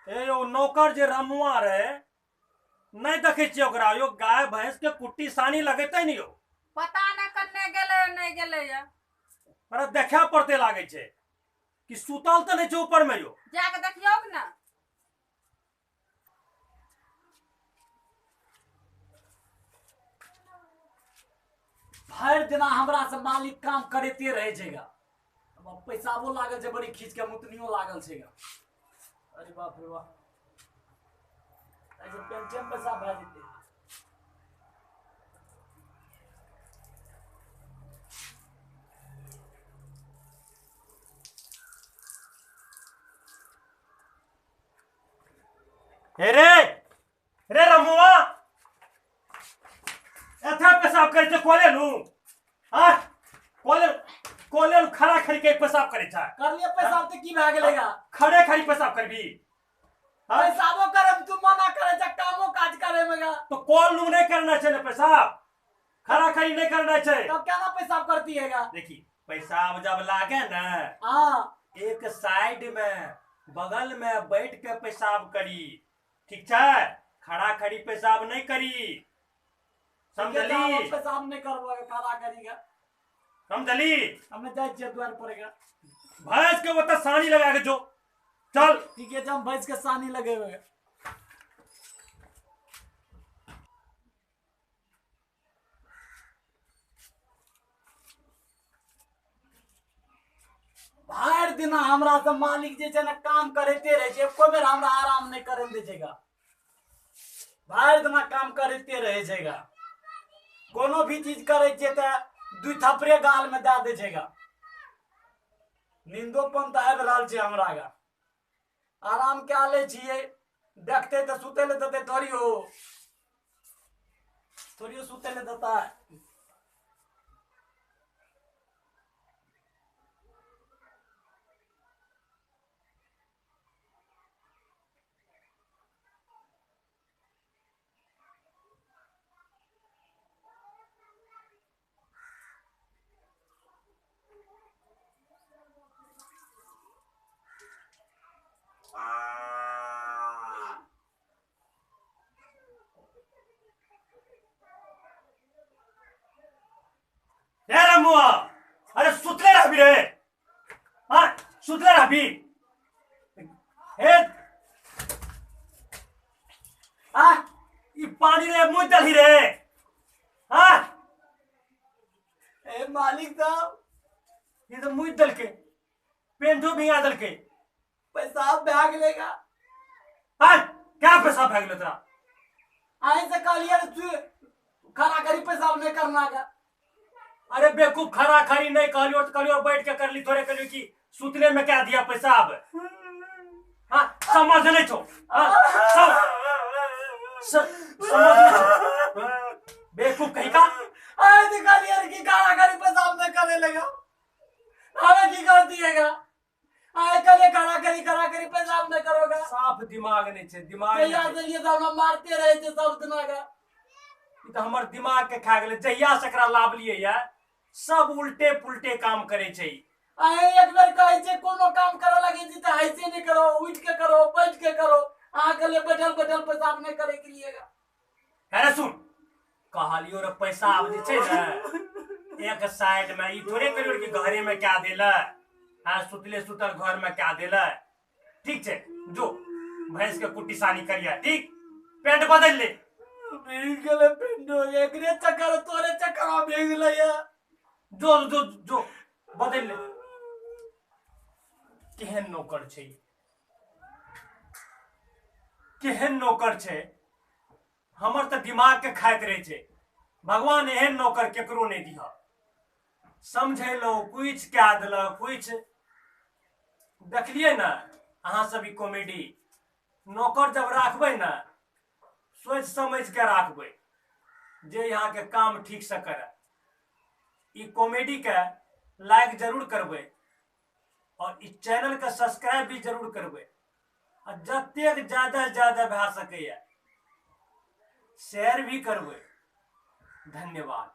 ए यो नौकर जे रमुआ रहे नहीं देखे छियै ओकरा यो गाय भैंस के कुट्टी सानी लगेते नहीं यो। पता नहीं कन्ने गेले नहीं गेले या। अरे देखा पड़ते लागे छे कि सुतल तो नहीं छे ऊपर में यो। जाके देखियो ना। भर दिना हमरा से मालिक काम करते रहे छेगा। अब पैसाबो लागल छे बड़ी खींच के मुतनियो लागल छेगा। अरे बाप रे बाप। ऐसे पेंशन पैसा भेज देते। रे रमुआ एथा पेशाब करे छे कोले नु आ कोले खड़ा खड़ी के पेशाब करे छे। कर लिए पेशाब तो की भाग गेलेगा। खड़े खड़ी पेशाब करबी पैसाबो करब तू मना करे छ कामो काज करे मेगा। तो कॉल नु नहीं करना छे ना पेशाब खड़ा खड़ी नहीं करना छे। तब क्या ना पेशाब करती हैगा। देखी पेशाब जब लागे ना हां एक साइड में बगल में बैठ के पेशाब करी ठीक है। खड़ा खड़ी पेशाब नहीं करी समझली। पेशाब नहीं करबो खड़ा करीगा समझली। हमें जाय छे द्वार पड़ेगा। भैंस के वो सानी लगा के जो चल ठीक है जब भैंस के सानी लगे हुए। भर दिना हमरा से मालिक जे छे ना काम करते रहे छे एको बेर हमरा आराम नहीं करे दे छेगा। भर दिना काम करते रहे छेगा। कोनो भी चीज करे छे त दू थपड़े गाल में दे दे छेगा। नींदो पन त आबि रहल छे हमरा गा। आराम क्या ले छिए देखते तो सुते ले देते थोड़ियो सुते ले देता है। रमुआ अरे सुतले रहबी रे हाँ सुतले रहबी ई पानी रे मुँह दलही रे हाँ ए मालिक साहब ये तो मुँह दल के पेंटो भिंगा दल के पैसा भाग लेगा। हाँ क्या पैसा भाग लो तेरा आई से कालिया तू खरा करी पेशाब नहीं करना का। अरे बेवकूफ खरा खरी नहीं कहली और बैठ के कर ली थोड़े कहली कि सुतले में क्या दिया पेशाब। हाँ समझ नहीं छो समझ नहीं छो बेवकूफ कहीं का। आई से कालिया की खरा करी पेशाब नहीं करने लगा। हमें की करती हैगा। आई कले खरा करी पेशाब नहीं करोगा। साफ दिमाग नहीं छे दिमाग जहिया से ये सब मारते रहे थे सब दिना का। तो हमर दिमाग के खा गेले जहिया से एकरा लाभ लिए या सब उल्टे पुल्टे काम करे छे। आई एक बार कहे छे कोनो काम करे लगे जी त ऐसे नहीं करो उठ के करो बैठ के करो। आ गले बैठल पेशाब नहीं करे के लिएगा। अरे सुन कहलियो रे पेशाब जे छे ना एक साइड में ई थोड़े करियो कि घरे में क्या देला। हाँ सुतले सुतल घर में क्या देला ठीक छे जो भैंस के कुट्टी सानी करिया ठीक पेंट बदल ले। गले पिंडो एकरे चक्कर तोरे चक्कर में भेग लया। जो जो जो बदल ले। केहन नौकर छे केहन नौकर छे हमर तो दिमाग के खाइत रहे छे। भगवान एहन नौकर केकरो नहीं दिया समझे लो कुछ क्या दिल कुछ देखलिए ना। अहाँ सब कॉमेडी नौकर जब राखबे ना सोच समझ के राखबे जे यहाँ के काम ठीक से करे। ई कॉमेडी के लाइक जरूर करबे और इस चैनल के सब्सक्राइब भी जरूर करबे और जतेक ज्यादा से ज्यादा भए सके शेयर भी करबे। धन्यवाद।